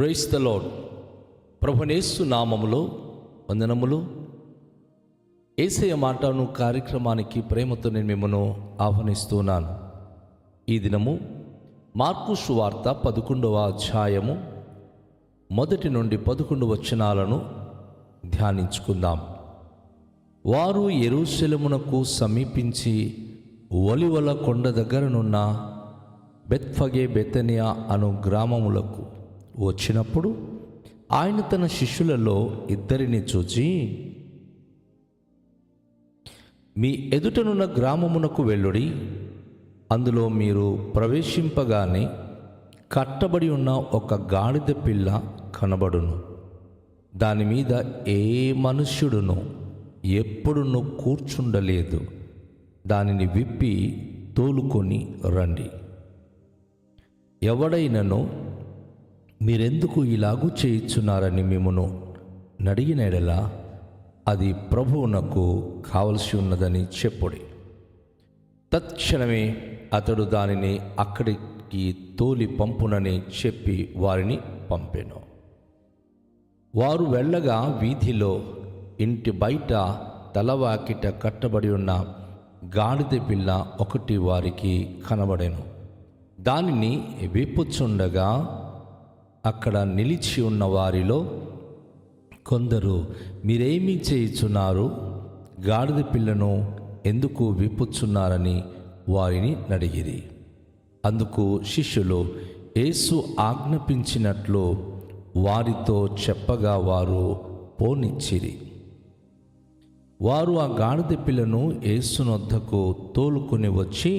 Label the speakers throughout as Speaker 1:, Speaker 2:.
Speaker 1: Praise the lord. ప్రభునేసు నామములో వందనములు. యేసయ్య మాటను కార్యక్రమానికి ప్రేమతో నేను మిమ్మల్ని ఆహ్వానిస్తున్నాను. ఈ దినము మార్కు సువార్త 11వ అధ్యాయము 1 నుండి 11 వచనాలను ధ్యానించుకుందాం. వారు యెరూషలేమునకు సమీపించి ఒలివల కొండ దగ్గరనున్న బెత్ఫగే బెతనియా అను గ్రామములకు వచ్చినప్పుడు ఆయన తన శిష్యులలో 2 చూచి, మీ ఎదుటనున్న గ్రామమునకు వెళ్ళుడి, అందులో మీరు ప్రవేశింపగానే కట్టబడి ఉన్న ఒక గాడిద పిల్ల కనబడును. దాని మీద ఏ మనుష్యుడును ఎప్పుడునూ కూర్చుండలేదు. దానిని విప్పి తోలుకొని రండి. ఎవడైనను మీరెందుకు ఇలాగూ చేయుచున్నారని మిమ్మును నడిగిన యెడల అది ప్రభువునకు కావలసి ఉన్నదని చెప్పుడి. తత్క్షణమే అతడు దానిని అక్కడికి తోలి పంపునని చెప్పి వారిని పంపెను. వారు వెళ్ళగా వీధిలో ఇంటి బయట తలవాకిట కట్టబడి ఉన్న గాడిద పిల్ల ఒకటి వారికి కనబడెను. దానిని విప్పుచుండగా అక్కడ నిలిచి ఉన్న వారిలో కొందరు, మీరేమీ చేయుచున్నారు? గాడిద పిల్లను ఎందుకు విప్పుచున్నారని వారిని అడిగిరి. అందుకు శిష్యులు యేసు ఆజ్ఞాపించినట్లు వారితో చెప్పగా వారు పోనిచ్చిరి. వారు ఆ గాడిద పిల్లను యేసునొద్దకు తోలుకొని వచ్చి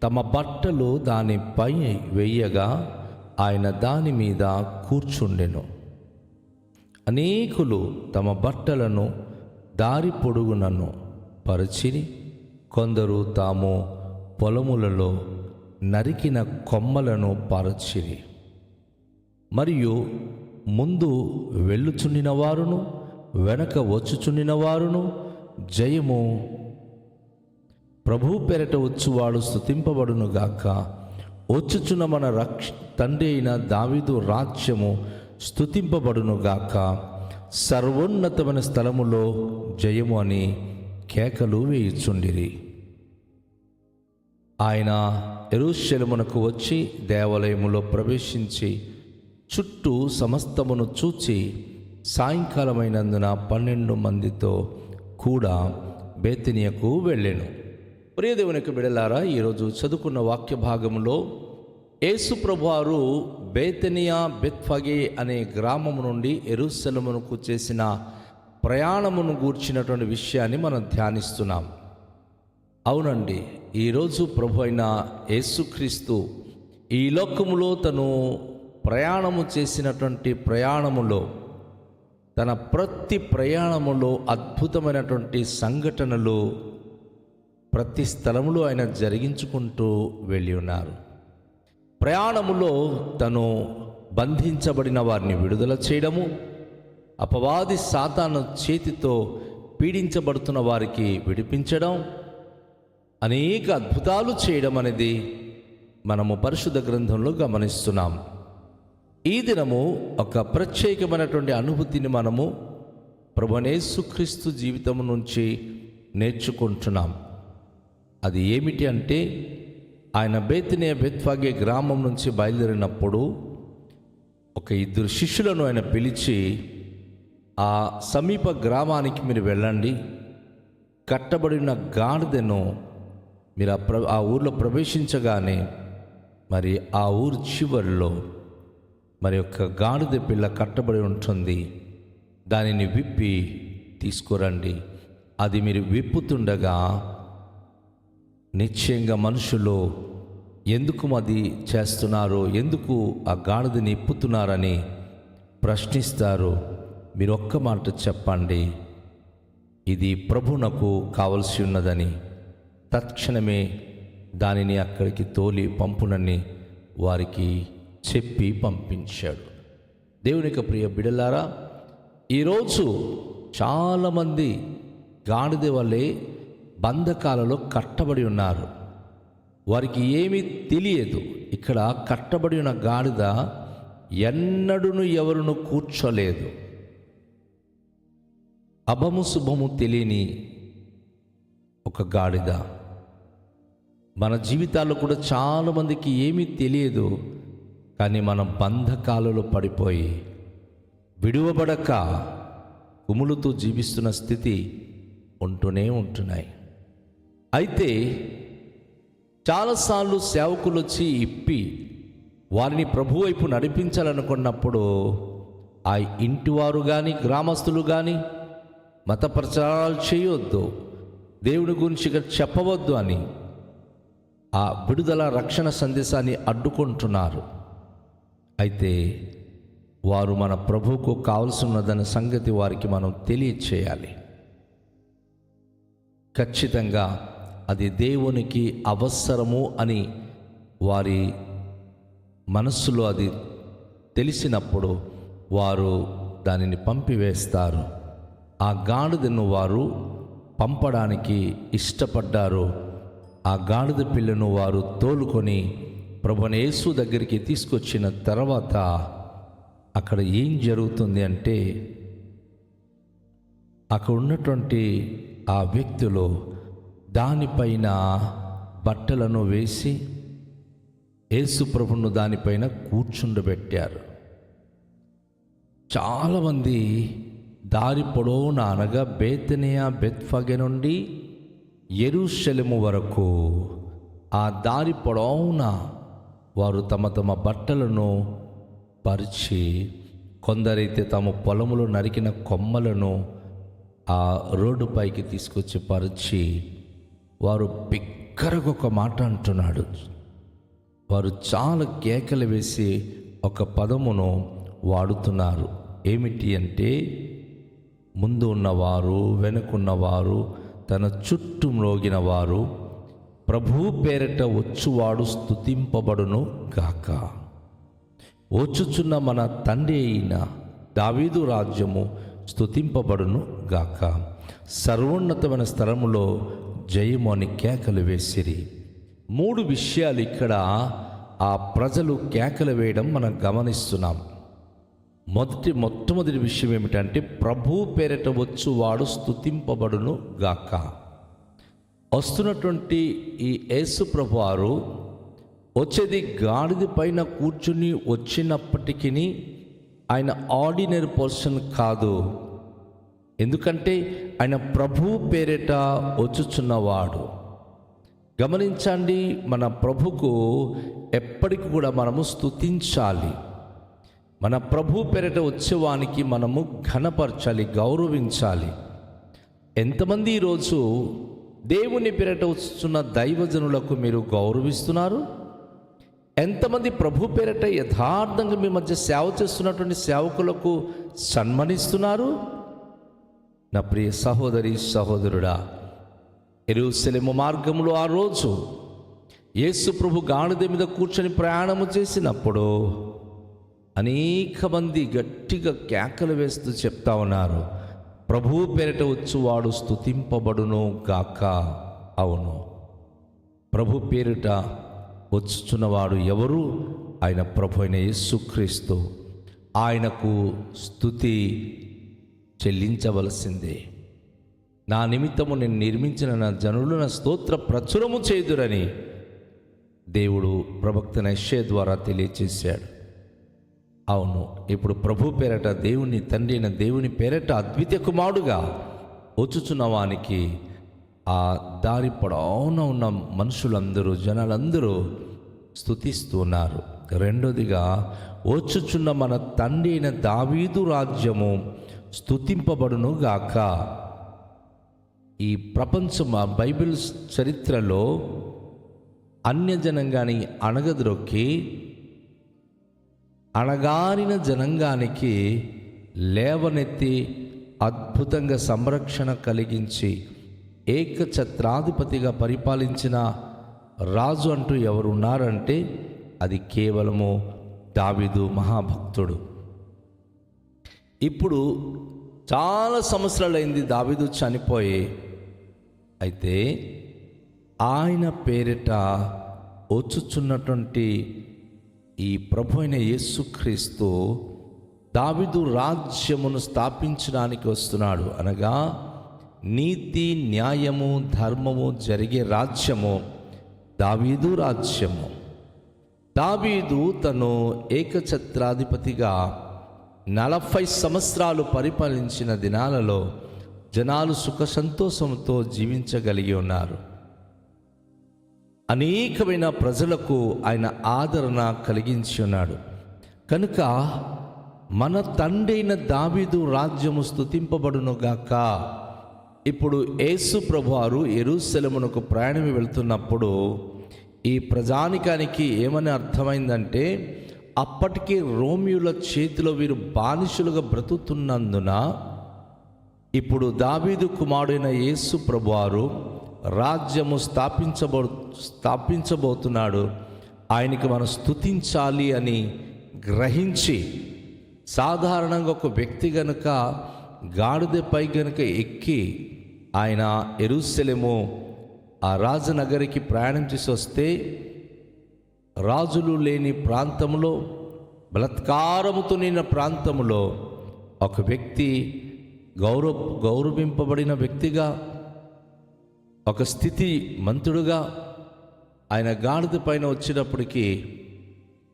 Speaker 1: తమ బట్టలు దానిపై వెయ్యగా ఆయన దాని మీద కూర్చుండెను. అనేకులు తమ బట్టలను దారి పొడుగునను పరిచిరి. కొందరు తాము పొలములలో నరికిన కొమ్మలను పరచిరి. మరియు ముందు వెళ్ళుచుండిన వారును వెనక వచ్చుచుండిన వారును, జయము ప్రభు పేరట వచ్చువాడు స్తుతింపబడునుగాక, వచ్చుచున్న మన తండ్రి అయిన దావీదు రాజ్యము స్తుతింపబడునుగాక, సర్వోన్నతమైన స్థలములో జయము అని కేకలు వేయుచుండిరి. ఆయన యెరూషలేమునకు వచ్చి దేవాలయములో ప్రవేశించి చుట్టూ సమస్తమును చూచి సాయంకాలమైనందున 12 మందితో కూడా బేతనియకు వెళ్ళెను. ప్రియ దేవునికి బిడ్డలారా, ఈరోజు చదువుకున్న వాక్య భాగంలో యేసు ప్రభువారు బేతనియా బెత్ఫగే అనే గ్రామము నుండి యెరూషలేమునకు చేసిన ప్రయాణమును గూర్చినటువంటి విషయాన్ని మనం ధ్యానిస్తున్నాం. అవునండి, ఈరోజు ప్రభు అయిన యేసుక్రీస్తు ఈ లోకములో తను ప్రయాణము చేసినటువంటి ప్రయాణములో తన ప్రతి ప్రయాణములో అద్భుతమైనటువంటి సంఘటనలు ప్రతి స్థలములో ఆయన జరిగించుకుంటూ వెళ్ళి ఉన్నారు. ప్రయాణములో తను బంధించబడిన వారిని విడుదల చేయడము, అపవాది సాతాను చేతితో పీడించబడుతున్న వారికి విడిపించడం, అనేక అద్భుతాలు చేయడం అనేది మనము పరిశుద్ధ గ్రంథంలో గమనిస్తున్నాం. ఈ దినము ఒక ప్రత్యేకమైనటువంటి అనుభూతిని మనము ప్రభువైన యేసుక్రీస్తు జీవితం నుంచి నేర్చుకుంటున్నాం. అది ఏమిటి అంటే, ఆయన బేతనియా బెత్ఫగే గ్రామం నుంచి బయలుదేరినప్పుడు ఒక 2 శిష్యులను ఆయన పిలిచి, ఆ సమీప గ్రామానికి మీరు వెళ్ళండి, కట్టబడిన గాడిదను మీరు ఆ ఊర్లో ప్రవేశించగానే మరి ఆ ఊరు చివరిలో మరి ఒక గాడిద పిల్ల కట్టబడి ఉంటుంది, దానిని విప్పి తీసుకురండి. అది మీరు విప్పుతుండగా నిశ్చయంగా మనుషులు ఎందుకు అది చేస్తున్నారు, ఎందుకు ఆ గాడిదని ఇప్పుతున్నారని ప్రశ్నిస్తారు. మీరు ఒక్క మాట చెప్పండి, ఇది ప్రభువునకు కావలసి ఉన్నదని. తత్క్షణమే దానిని అక్కడికి తోలి పంపునని వారికి చెప్పి పంపించాడు. దేవునికి ప్రియ బిడ్డలారా, ఈరోజు చాలామంది గాడిద వలె బంధకాలలో కట్టబడి ఉన్నారు. వారికి ఏమీ తెలియదు. ఇక్కడ కట్టబడి ఉన్న గాడిద ఎన్నడూను ఎవరును కూర్చోలేదు. అభము శుభము తెలియని ఒక గాడిద. మన జీవితాల్లో కూడా చాలామందికి ఏమీ తెలియదు, కానీ మన బంధకాలలో పడిపోయి విడువబడక కుములుతూ జీవిస్తున్న స్థితి ఉంటూనే ఉంటున్నాయి. అయితే చాలాసార్లు సేవకులు వచ్చి ఇప్పి వారిని ప్రభు వైపు నడిపించాలనుకున్నప్పుడు ఆ ఇంటివారు కానీ గ్రామస్తులు కానీ మత ప్రచారాలు చేయొద్దు, దేవుని గురించి చెప్పవద్దు అని ఆ విడుదల రక్షణ సందేశాన్ని అడ్డుకుంటున్నారు. అయితే వారు మన ప్రభువుకు కావలసినదన్న సంగతి వారికి మనం తెలియచేయాలి. ఖచ్చితంగా అది దేవునికి అవసరము అని వారి మనస్సులో అది తెలిసినప్పుడు వారు దానిని పంపివేస్తారు. ఆ గాడిదను వారు పంపడానికి ఇష్టపడ్డారు. ఆ గాడిద పిల్లను వారు తోలుకొని ప్రభువైన యేసు దగ్గరికి తీసుకొచ్చిన తర్వాత అక్కడ ఏం జరుగుతుంది అంటే, అక్కడ ఉన్నటువంటి ఆ వ్యక్తులు దానిపైన బట్టలను వేసి యేసు ప్రభువును దానిపైన కూర్చుండబెట్టారు. చాలామంది దారి పొడవునా అనగా బేతనియా బెత్ఫగే నుండి యెరూషలేము వరకు ఆ దారి పొడవునా వారు తమ తమ బట్టలను పరిచి, కొందరైతే తమ పొలములో నరికిన కొమ్మలను ఆ రోడ్డుపైకి తీసుకొచ్చి పరిచి, వారు బిగ్గరగా ఒక మాట అంటున్నాడు. వారు చాలా కేకలు వేసి ఒక పదమును వాడుతున్నారు. ఏమిటి అంటే, ముందు ఉన్నవారు వెనుకున్నవారు తన చుట్టూ మ్రోగిన వారు ప్రభువు పేరిట వచ్చువాడు స్తుతింపబడును గాక. వచ్చుచున్న మన తండ్రి అయిన దావీదు రాజ్యము స్తుతింపబడును గాక. సర్వోన్నతమైన స్థలములో జయము అని కేకలు వేసిరి. 3 విషయాలు ఇక్కడ ఆ ప్రజలు కేకలు వేయడం మనం గమనిస్తున్నాం. మొట్టమొదటి విషయం ఏమిటంటే, ప్రభు పేరిట వచ్చువాడు స్తుతింపబడును గాక. వస్తున్నటువంటి ఈ యేసు ప్రభు వారు వచ్చేది గాడిద పైన కూర్చుని వచ్చినప్పటికీ ఆయన ఆర్డినరీ పర్సన్ కాదు. ఎందుకంటే ఆయన ప్రభు పేరిట వచ్చుచున్నవాడు. గమనించండి, మన ప్రభుకు ఎప్పటికి కూడా మనము స్తుతించాలి. మన ప్రభు పేరిట వచ్చేవానికి మనము ఘనపరచాలి, గౌరవించాలి. ఎంతమంది ఈరోజు దేవుని పేరిట వస్తున్న దైవజనులకు మీరు గౌరవిస్తున్నారు? ఎంతమంది ప్రభు పేరిట యథార్థంగా మీ మధ్య సేవ చేస్తున్నటువంటి సేవకులకు సన్మానిస్తున్నారు? నా ప్రియ సహోదరి సహోదరుడా, యెరూషలేము మార్గంలో ఆ రోజు యేసు ప్రభు గాడిద మీద కూర్చొని ప్రయాణము చేసినప్పుడు అనేక మంది గట్టిగా కేకలు వేస్తూ చెప్తా ఉన్నారు, ప్రభువు పేరిట వచ్చువాడు స్తుతింపబడును గాక. అవును, ప్రభు పేరిట వచ్చుచున్నవాడు ఎవరు? ఆయన ప్రభు అయిన యేసుక్రీస్తు. ఆయనకు స్తుతి చెల్లించవలసిందే. నా నిమిత్తము నేను నిర్మించిన నా జనులు నా స్తోత్ర ప్రచురము చేయుదురని దేవుడు ప్రవక్త యెషయా ద్వారా తెలియచేశాడు. అవును, ఇప్పుడు ప్రభు పేరట దేవుని తండ్రి అయిన దేవుని పేరట అద్వితీయ కుమారుడుగా వచ్చుచున్న వానికి ఆ దారి పొడవున ఉన్న మనుషులందరూ జనాలందరూ స్తుతిస్తున్నారు. రెండోదిగా, వచ్చుచున్న మన తండ్రి అయిన దావీదు రాజ్యము స్తుతింపబడును గాక. ఈ ప్రపంచం బైబిల్ చరిత్రలో అన్యజనంగాని అణగద్రొక్కి అణగారిన జనంగానికి లేవనెత్తి అద్భుతంగా సంరక్షణ కలిగించి ఏకఛత్రాధిపతిగా పరిపాలించిన రాజు అంటూ ఎవరు ఉన్నారంటే అది కేవలము దావీదు మహాభక్తుడు. ఇప్పుడు చాలా సంవత్సరాలైంది దావీదు చనిపోయి. అయితే ఆయన పేరిట వచ్చుచున్నటువంటి ఈ ప్రభు అయిన యేసుక్రీస్తు దావీదు రాజ్యమును స్థాపించడానికి వస్తున్నాడు. అనగా నీతి, న్యాయము, ధర్మము జరిగే రాజ్యము దావీదు రాజ్యము. దావీదు తను ఏకఛత్రాధిపతిగా 40 సంవత్సరాలు పరిపాలించిన దినాలలో జనాలు సుఖ సంతోషంతో జీవించగలిగి ఉన్నారు. అనేకమైన ప్రజలకు ఆయన ఆదరణ కలిగించి ఉన్నాడు. కనుక మన తండ్రి అయిన దావీదు రాజ్యము స్తుతింపబడునుగాక. ఇప్పుడు యేసు ప్రభువారు యెరూషలేమునకు ప్రయాణం వెళ్తున్నప్పుడు ఈ ప్రజానికానికి ఏమని అర్థమైందంటే, అప్పటికే రోమియుల చేతిలో వీరు బానిసలుగా బ్రతుకుతున్నందున ఇప్పుడు దావీదు కుమారుడైన యేసు ప్రభువారు రాజ్యము స్థాపించబోతున్నాడు. ఆయనకి మనం స్తుతించాలి అని గ్రహించి, సాధారణంగా ఒక వ్యక్తి గనుక గాడిదపై గనుక ఎక్కి ఆయన యెరూషలేము ఆ రాజనగరికి ప్రయాణం చేసి వస్తే, రాజులు లేని ప్రాంతంలో, బలాత్కారముతో నిన్న ప్రాంతంలో ఒక వ్యక్తి గౌరవింపబడిన వ్యక్తిగా, ఒక స్థితి మంతుడుగా ఆయన గాడిద పైన వచ్చినప్పటికీ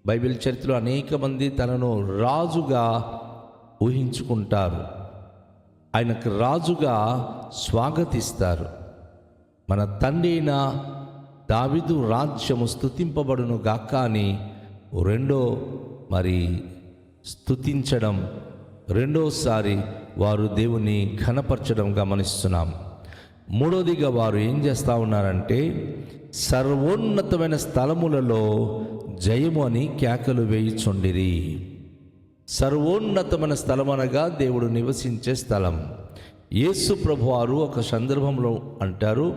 Speaker 1: బైబిల్ చరిత్రలో అనేక మంది తనను రాజుగా ఊహించుకుంటారు, ఆయనకు రాజుగా స్వాగతిస్తారు. మన తండ్రి అయిన దావీదు రాజ్యము స్తుతింపబడును గాక అని స్తుతించడం, రెండోసారి వారు దేవుని ఘనపరచడం గమనిస్తున్నాం. మూడోదిగా వారు ఏం చేస్తూ ఉన్నారంటే, సర్వోన్నతమైన స్థలములలో జయము అని కేకలు వేయుచుండిరి. సర్వోన్నతమైన స్థలం అనగా దేవుడు నివసించే స్థలం. యేసు ప్రభువారు ఒక సందర్భంలో అంటారు,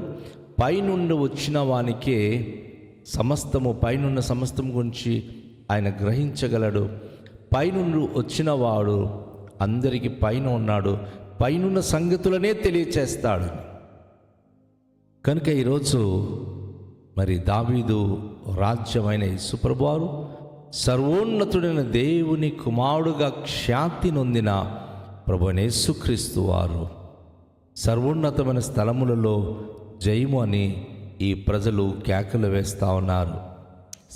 Speaker 1: పైనుండి వచ్చిన వానికే సమస్తము, పైనున్న సమస్తం గురించి ఆయన గ్రహించగలడు. పైనుండి వచ్చిన వాడు అందరికీ పైన ఉన్నాడు, పైనున్న సంగతులనే తెలియచేస్తాడు. కనుక ఈరోజు దావీదు రాజ్యమైన యేసు ప్రభువారు సర్వోన్నతుడైన దేవుని కుమారుడుగా ఖ్యాతి నొందిన ప్రభువైన యేసుక్రీస్తు వారు సర్వోన్నతమైన స్థలములలో జయము అని ఈ ప్రజలు కేకలు వేస్తూ ఉన్నారు.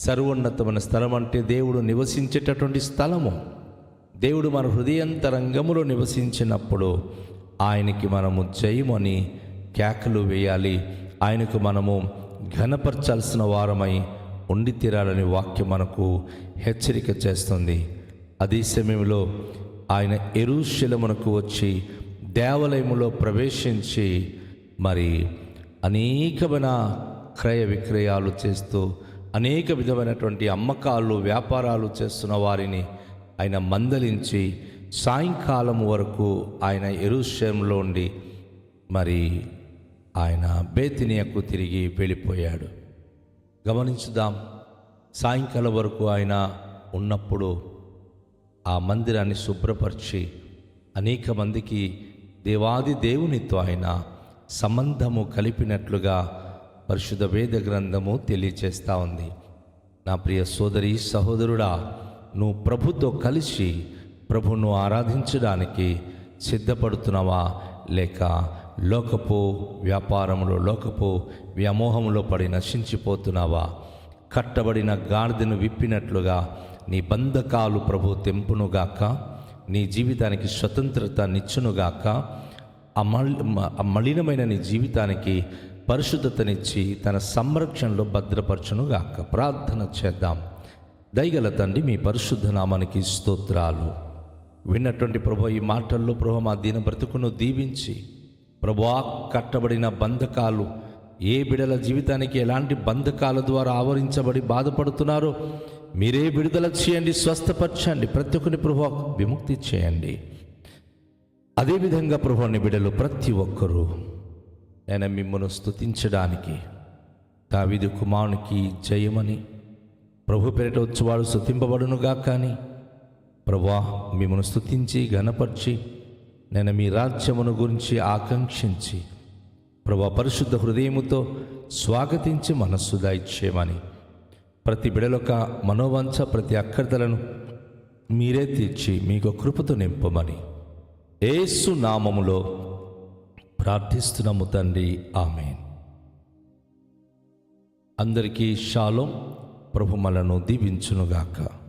Speaker 1: సర్వోన్నతమైన స్థలం అంటే దేవుడు నివసించేటటువంటి స్థలము. దేవుడు మన హృదయంతరంగములో నివసించినప్పుడు ఆయనకి మనము జయము అని కేకలు వేయాలి. ఆయనకు మనము ఘనపరచాల్సిన వారమై ఉండి తీరాలని వాక్యం మనకు హెచ్చరిక చేస్తుంది. అదే సమయంలో ఆయన యెరూషలేమునకు వచ్చి దేవాలయములో ప్రవేశించి అనేకమైన క్రయ విక్రయాలు చేస్తూ, అనేక విధమైనటువంటి అమ్మకాలు, వ్యాపారాలు చేస్తున్న వారిని ఆయన మందలించి సాయంకాలం వరకు ఆయన యెరూషలేములో ఉండి ఆయన బేతనియకు తిరిగి వెళ్ళిపోయాడు. గమనించుదాం, సాయంకాలం వరకు ఆయన ఉన్నప్పుడు ఆ మందిరాన్ని శుభ్రపరిచి అనేక మందికి దేవాది దేవునితో ఆయన సంబంధము కలిపినట్లుగా పరిశుద్ధ వేద గ్రంథము తెలియచేస్తూ ఉంది. నా ప్రియ సోదరి సహోదరుడా, నువ్వు ప్రభుతో కలిసి ప్రభును ఆరాధించడానికి సిద్ధపడుతున్నావా, లేక లోకపు వ్యాపారంలో, లోకపు వ్యామోహంలో పడి నశించిపోతున్నావా? కట్టబడిన గాడిదను విప్పినట్లుగా నీ బంధకాలు ప్రభు తెంపునుగాక, నీ జీవితానికి స్వతంత్రత నిచ్చునుగాక, మలినమైన నీ జీవితానికి పరిశుద్ధతనిచ్చి తన సంరక్షణలో భద్రపరచునుగాక. ప్రార్థన చేద్దాం. దయగల తండ్రి, మీ పరిశుద్ధ నామానికి స్తోత్రాలు. విన్నటువంటి ప్రభు ఈ మాటల్లో ప్రభు మా దీన బ్రతుకును దీవించి, ప్రభువా కట్టబడిన బంధకాలు, ఏ బిడల జీవితానికి ఎలాంటి బంధకాల ద్వారా ఆవరించబడి బాధపడుతున్నారో మీరే విడుదల చేయండి, స్వస్థపరచండి, ప్రతి ఒక్కరిని ప్రభు విముక్తి చేయండి. అదేవిధంగా ప్రభు నీ బిడలు ప్రతి ఒక్కరూ నేను మిమ్మల్ని స్తుతించడానికి, దావీదు కుమారునికి జయమని, ప్రభు పేరిట వచ్చేవాడు స్తుతింపబడునుగా. కానీ ప్రభువా మిమ్మల్ని స్తుతించి ఘనపరిచి నేను మీ రాజ్యమును గురించి ఆకాంక్షించి ప్రభువా పరిశుద్ధ హృదయముతో స్వాగతించి మనస్సు దయచేయమని ప్రతి బిడలొక మనోవంచ, ప్రతి అక్కర్తలను మీరే తీర్చి మీకు కృపతో నింపమని యేసు నామములో ప్రార్థిస్తున్నాము తండ్రి, ఆమేన్. అందరికీ షాలోం. ప్రభు మనలను దీవించునుగాక.